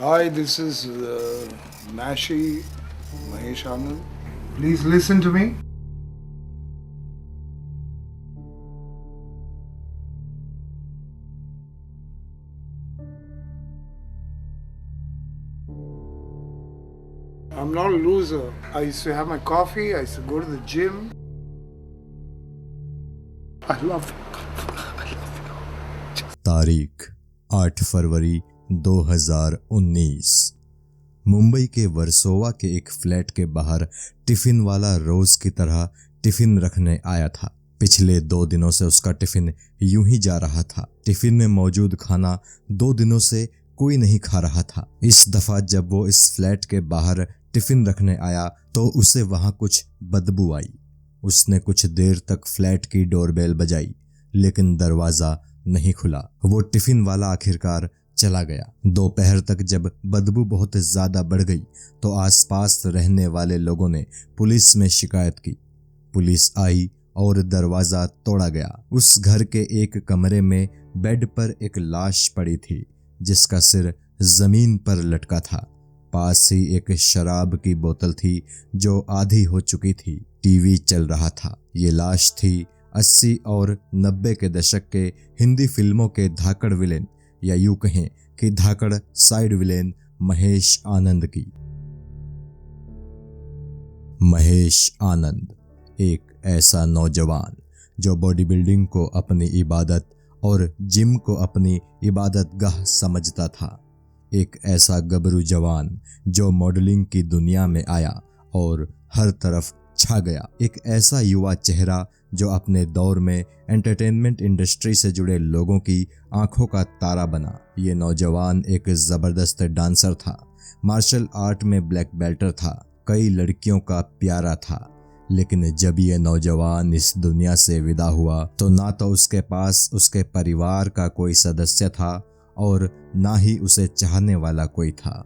Hi, this is Mashi Mahesh Anand. Please listen to me. I'm not a loser. I used to have my coffee, I used to go to the gym. I love तारीख 8 फरवरी 2019। मुंबई के वर्सोवा के एक flat के बाहर tiffin वाला रोज की तरह tiffin रखने आया था। पिछले 2 दिनों से उसका टिफिन यूं ही जा रहा था। टिफिन में मौजूद खाना 2 दिनों से कोई नहीं खा रहा था। इस दफा जब वो इस फ्लैट के बाहर टिफिन रखने आया तो उसे वहां कुछ बदबू आई। उसने कुछ देर तक फ्लैट की डोरबेल बजाई, लेकिन दरवाजा नहीं खुला। वो टिफिन वाला आखिरकार चला गया। दोपहर तक जब बदबू बहुत ज्यादा बढ़ गई तो आसपास रहने वाले लोगों ने पुलिस में शिकायत की। पुलिस आई और दरवाजा तोड़ा गया। उस घर के एक कमरे में बेड पर एक लाश पड़ी थी जिसका सिर जमीन पर लटका था। पास ही एक शराब की बोतल थी जो आधी हो चुकी थी। टीवी चल रहा था। ये लाश थी 80 और 90 के दशक के हिंदी फिल्मों के धाकड़ विलेन, या यूं कहें कि धाकड़ साइड विलेन महेश आनंद की। महेश आनंद एक ऐसा नौजवान जो बॉडी बिल्डिंग को अपनी इबादत और जिम को अपनी इबादत गाह समझता था। एक ऐसा गबरू जवान जो मॉडलिंग की दुनिया में आया और हर तरफ छा गया। एक ऐसा युवा चेहरा जो अपने दौर में एंटरटेनमेंट इंडस्ट्री से जुड़े लोगों की आंखों का तारा बना। ये नौजवान एक जबरदस्त डांसर था, मार्शल आर्ट में ब्लैक बेल्टर था, कई लड़कियों का प्यारा था। लेकिन जब ये नौजवान इस दुनिया से विदा हुआ तो ना तो उसके पास उसके परिवार का कोई सदस्य था और ना ही उसे चाहने वाला कोई था।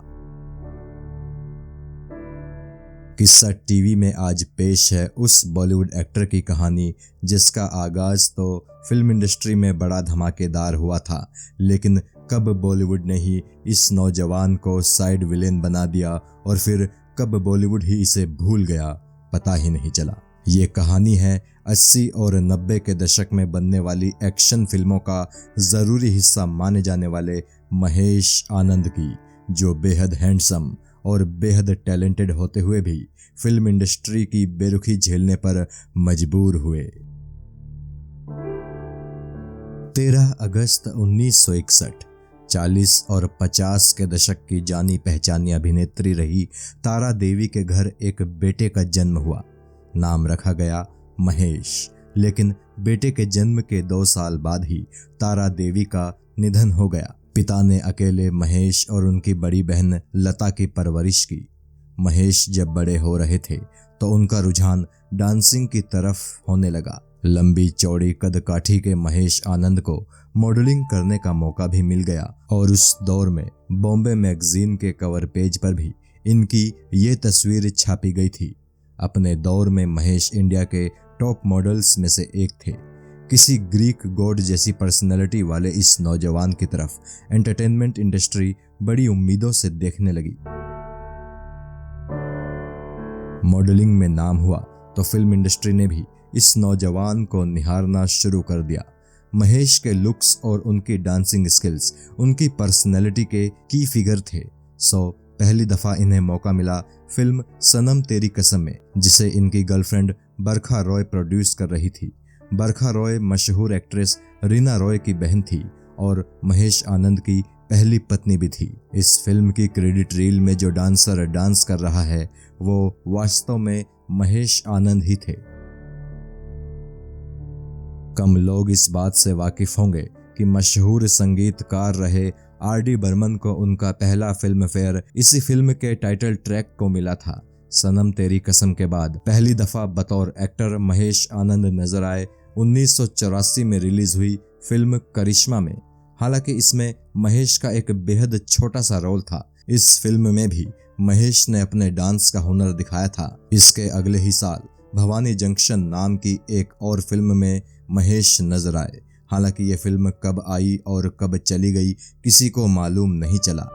किस्सा टीवी में आज पेश है उस बॉलीवुड एक्टर की कहानी जिसका आगाज तो फिल्म इंडस्ट्री में बड़ा धमाकेदार हुआ था, लेकिन कब बॉलीवुड ने ही इस नौजवान को साइड विलेन बना दिया और फिर कब बॉलीवुड ही इसे भूल गया, पता ही नहीं चला। ये कहानी है 80 और 90 के दशक में बनने वाली एक्शन फिल्मों का जरूरी हिस्सा माने जाने वाले महेश आनंद की, जो बेहद हैंडसम और बेहद टैलेंटेड होते हुए भी फिल्म इंडस्ट्री की बेरुखी झेलने पर मजबूर हुए। 13 अगस्त 1961 40 और 50 के दशक की जानी पहचानी अभिनेत्री रही तारा देवी के घर एक बेटे का जन्म हुआ। नाम रखा गया महेश, लेकिन बेटे के जन्म के 2 साल बाद ही तारा देवी का निधन हो गया। पिता ने अकेले महेश और उनकी बड़ी बहन लता की परवरिश की। महेश जब बड़े हो रहे थे तो उनका रुझान डांसिंग की तरफ होने लगा। लंबी चौड़ी कदकाठी के महेश आनंद को मॉडलिंग करने का मौका भी मिल गया और उस दौर में बॉम्बे मैगजीन के कवर पेज पर भी इनकी ये तस्वीर छापी गई थी। अपने दौर में महेश इंडिया के टॉप मॉडल्स में से एक थे। किसी ग्रीक गॉड जैसी पर्सनैलिटी वाले इस नौजवान की तरफ एंटरटेनमेंट इंडस्ट्री बड़ी उम्मीदों से देखने लगी। मॉडलिंग में नाम हुआ तो फिल्म इंडस्ट्री ने भी इस नौजवान को निहारना शुरू कर दिया। महेश के लुक्स और उनकी डांसिंग स्किल्स उनकी पर्सनैलिटी के की फिगर थे। पहली दफा इन्हें मौका मिला फिल्म सनम तेरी कसम में, जिसे इनकी गर्लफ्रेंड बरखा रॉय प्रोड्यूस कर रही थी। बरखा रॉय मशहूर एक्ट्रेस रीना रॉय की बहन थी और महेश आनंद की पहली पत्नी भी थी। इस फिल्म की क्रेडिट रील में जो डांसर डांस कर रहा है वो वास्तव में महेश आनंद ही थे। कम लोग इस बात से वाकिफ होंगे कि मशहूर संगीतकार रहे आर.डी. बर्मन को उनका पहला फिल्म फेयर इसी फिल्म के टाइटल ट्रैक को मिला था। सनम तेरी कसम के बाद पहली दफा बतौर एक्टर महेश आनंद नजर आए 1984 में रिलीज हुई फिल्म करिश्मा में। हालांकि इसमें महेश का एक बेहद छोटा सा रोल था। इस फिल्म में भी महेश ने अपने डांस का हुनर दिखाया था। इसके अगले ही साल भवानी जंक्शन नाम की एक और फिल्म में महेश नजर आए। हालांकि ये फिल्म कब आई और कब चली गई किसी को मालूम नहीं चला।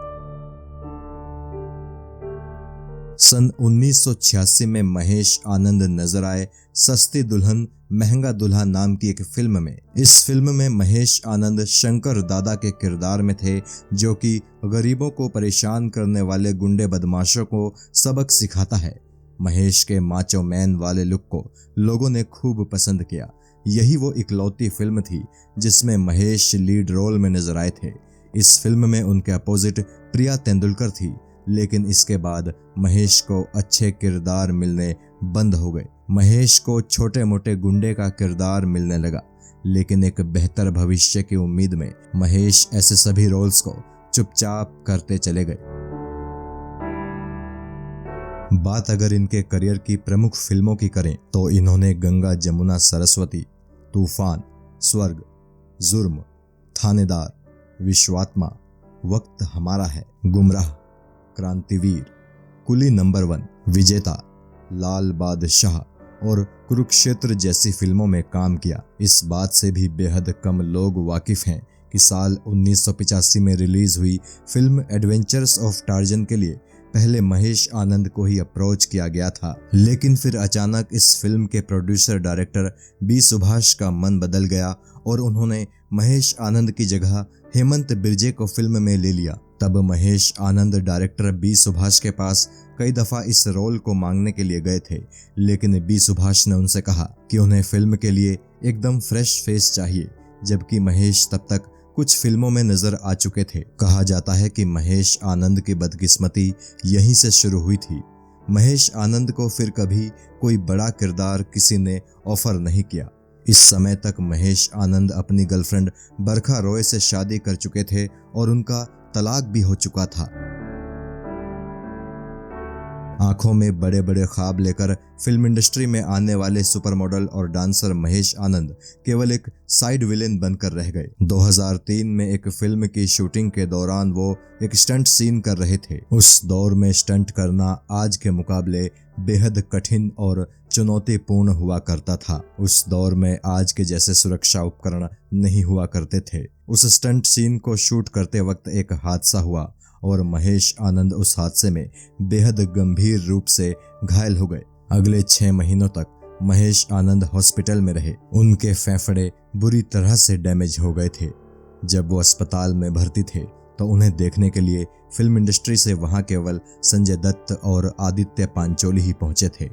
सन 1986 में महेश आनंद नजर आए सस्ती दुल्हन महंगा दूल्हा नाम की एक फिल्म में। इस फिल्म में महेश आनंद शंकर दादा के किरदार में थे, जो कि गरीबों को परेशान करने वाले गुंडे बदमाशों को सबक सिखाता है। महेश के माचो मैन वाले लुक को लोगों ने खूब पसंद किया। यही वो इकलौती फिल्म थी जिसमें महेश लीड रोल में नजर आए थे। इस फिल्म में उनके अपोजिट प्रिया तेंदुलकर थी, लेकिन इसके बाद महेश को अच्छे किरदार मिलने बंद हो गए। महेश को छोटे मोटे गुंडे का किरदार मिलने लगा, लेकिन एक बेहतर भविष्य की उम्मीद में महेश ऐसे सभी रोल्स को चुपचाप करते चले गए। बात अगर इनके करियर की प्रमुख फिल्मों की करें तो इन्होंने गंगा जमुना सरस्वती, तूफान, स्वर्ग, जुर्म, थानेदार, विश्वात्मा, वक्त हमारा है, गुमराह, क्रांतिवीर, कुली नंबर 1, विजेता, लाल बादशाह और कुरुक्षेत्र जैसी फिल्मों में काम किया। इस बात से भी बेहद कम लोग वाकिफ हैं कि साल 1985 में रिलीज हुई फिल्म एडवेंचर्स ऑफ टार्जन के लिए पहले महेश आनंद को ही अप्रोच किया गया था, लेकिन फिर अचानक इस फिल्म के प्रोड्यूसर डायरेक्टर बी सुभाष का मन बदल गया और उन्होंने महेश आनंद की जगह हेमंत बिरजे को फिल्म में ले लिया। तब महेश आनंद डायरेक्टर बी सुभाष के पास कई दफा इस रोल को मांगने के लिए गए थे, लेकिन बी सुभाष ने उनसे कहा कि उन्हें फिल्म के लिए एकदम फ्रेश फेस चाहिए, जबकि महेश तब तक कुछ फिल्मों में नजर आ चुके थे। कहा जाता है कि महेश आनंद की बदकिस्मती यहीं से शुरू हुई थी। महेश आनंद को फिर कभी कोई बड़ा किरदार किसी ने ऑफर नहीं किया। इस समय तक महेश आनंद अपनी गर्लफ्रेंड बरखा रॉय से शादी कर चुके थे और उनका तलाक भी हो चुका था। आंखों में बड़े बड़े ख्वाब लेकर फिल्म इंडस्ट्री में आने वाले सुपर मॉडल और डांसर महेश आनंद केवल एक साइड विलेन बनकर रह गए। 2003 में एक फिल्म की शूटिंग के दौरान वो एक स्टंट सीन कर रहे थे। उस दौर में स्टंट करना आज के मुकाबले बेहद कठिन और चुनौतीपूर्ण हुआ करता था। उस दौर में आज के जैसे सुरक्षा उपकरण नहीं हुआ करते थे। उस स्टंट सीन को शूट करते वक्त एक हादसा हुआ और महेश आनंद उस हादसे में बेहद गंभीर रूप से घायल हो गए। अगले 6 महीनों तक महेश आनंद हॉस्पिटल में रहे। उनके फेफड़े बुरी तरह से डैमेज हो गए थे। जब वो अस्पताल में भर्ती थे तो उन्हें देखने के लिए फिल्म इंडस्ट्री से वहां केवल संजय दत्त और आदित्य पांचोली ही पहुंचे थे।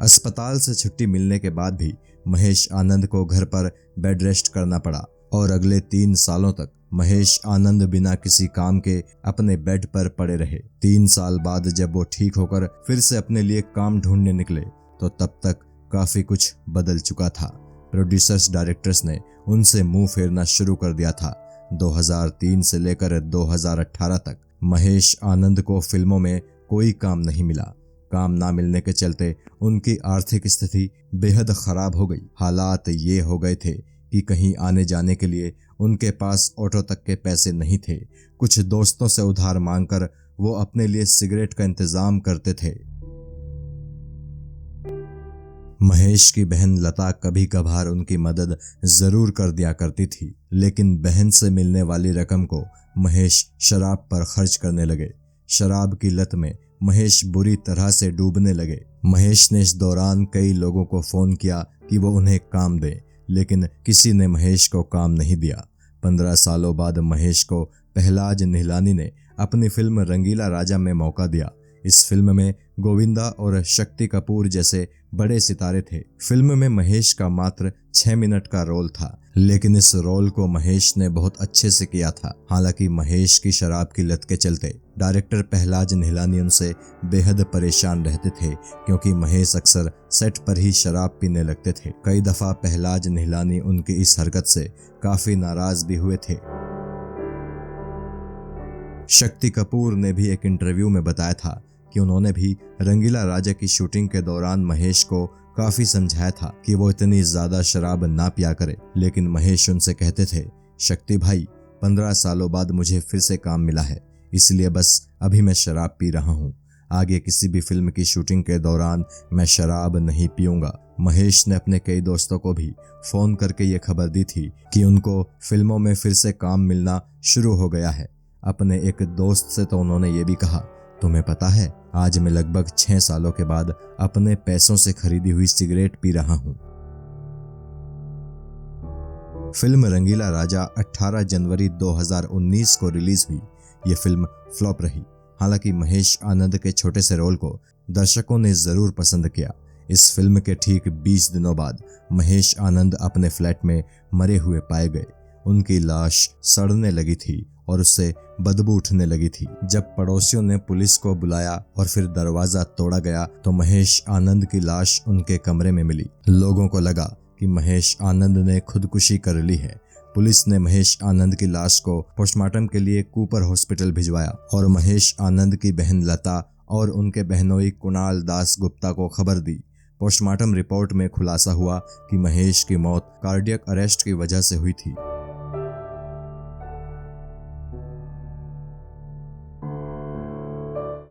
अस्पताल से छुट्टी मिलने के बाद भी महेश आनंद को घर पर बेड रेस्ट करना पड़ा और अगले 3 सालों तक महेश आनंद बिना किसी काम के अपने बेड पर पड़े रहे। 3 साल बाद जब वो ठीक होकर फिर से अपने लिए काम ढूंढने निकले तो तब तक काफी कुछ बदल चुका था। प्रोड्यूसर्स डायरेक्टर्स ने उनसे मुंह फेरना शुरू कर दिया था। 2003 से लेकर 2018 तक महेश आनंद को फिल्मों में कोई काम नहीं मिला। काम ना मिलने के चलते उनकी आर्थिक स्थिति बेहद खराब हो गई। हालात ये हो गए थे कि कहीं आने जाने के लिए उनके पास ऑटो तक के पैसे नहीं थे। कुछ दोस्तों से उधार मांगकर वो अपने लिए सिगरेट का इंतजाम करते थे। महेश की बहन लता कभी कभार उनकी मदद जरूर कर दिया करती थी, लेकिन बहन से मिलने वाली रकम को महेश शराब पर खर्च करने लगे। शराब की लत में महेश बुरी तरह से डूबने लगे। महेश ने इस दौरान कई लोगों को फोन किया कि वो उन्हें काम दें, लेकिन किसी ने महेश को काम नहीं दिया। 15 सालों बाद महेश को पहलाज निहलानी ने अपनी फिल्म रंगीला राजा में मौका दिया। इस फिल्म में गोविंदा और शक्ति कपूर जैसे बड़े सितारे थे। फिल्म में महेश का मात्र 6 मिनट का रोल था, लेकिन इस रोल को महेश ने बहुत अच्छे से किया था। हालांकि महेश की शराब की लत के चलते डायरेक्टर पहलाज निहलानी उनसे बेहद परेशान रहते थे, क्योंकि महेश अक्सर सेट पर ही शराब पीने लगते थे। कई दफा पहलाज निहलानी उनकी इस हरकत से काफी नाराज भी हुए थे। शक्ति कपूर ने भी एक इंटरव्यू में बताया था कि उन्होंने भी रंगीला राजा की शूटिंग के दौरान महेश को काफी समझाया था कि वो इतनी ज्यादा शराब ना पिया करे, लेकिन महेश उनसे कहते थे, शक्ति भाई 15 सालों बाद मुझे फिर से काम मिला है, इसलिए बस अभी मैं शराब पी रहा हूँ। आगे किसी भी फिल्म की शूटिंग के दौरान मैं शराब नहीं पीऊंगा। महेश ने अपने कई दोस्तों को भी फोन करके ये खबर दी थी कि उनको फिल्मों में फिर से काम मिलना शुरू हो गया है। अपने एक दोस्त से तो उन्होंने ये भी कहा, तुम्हें पता है आज मैं लगभग 6 सालों के बाद अपने पैसों से खरीदी हुई सिगरेट पी रहा हूं। फिल्म रंगीला राजा 18 जनवरी 2019 को रिलीज हुई। ये फिल्म फ्लॉप रही। हालांकि महेश आनंद के छोटे से रोल को दर्शकों ने जरूर पसंद किया। इस फिल्म के ठीक 20 दिनों बाद महेश आनंद अपने फ्लैट में मरे हुए पाए गए। उनकी लाश सड़ने लगी थी और उससे बदबू उठने लगी थी। जब पड़ोसियों ने पुलिस को बुलाया और फिर दरवाजा तोड़ा गया तो महेश आनंद की लाश उनके कमरे में मिली। लोगों को लगा कि महेश आनंद ने खुदकुशी कर ली है। पुलिस ने महेश आनंद की लाश को पोस्टमार्टम के लिए कूपर हॉस्पिटल भिजवाया और महेश आनंद की बहन लता और उनके बहनोई कुणाल दास गुप्ता को खबर दी। पोस्टमार्टम रिपोर्ट में खुलासा हुआ कि महेश की मौत कार्डियक अरेस्ट की वजह से हुई थी।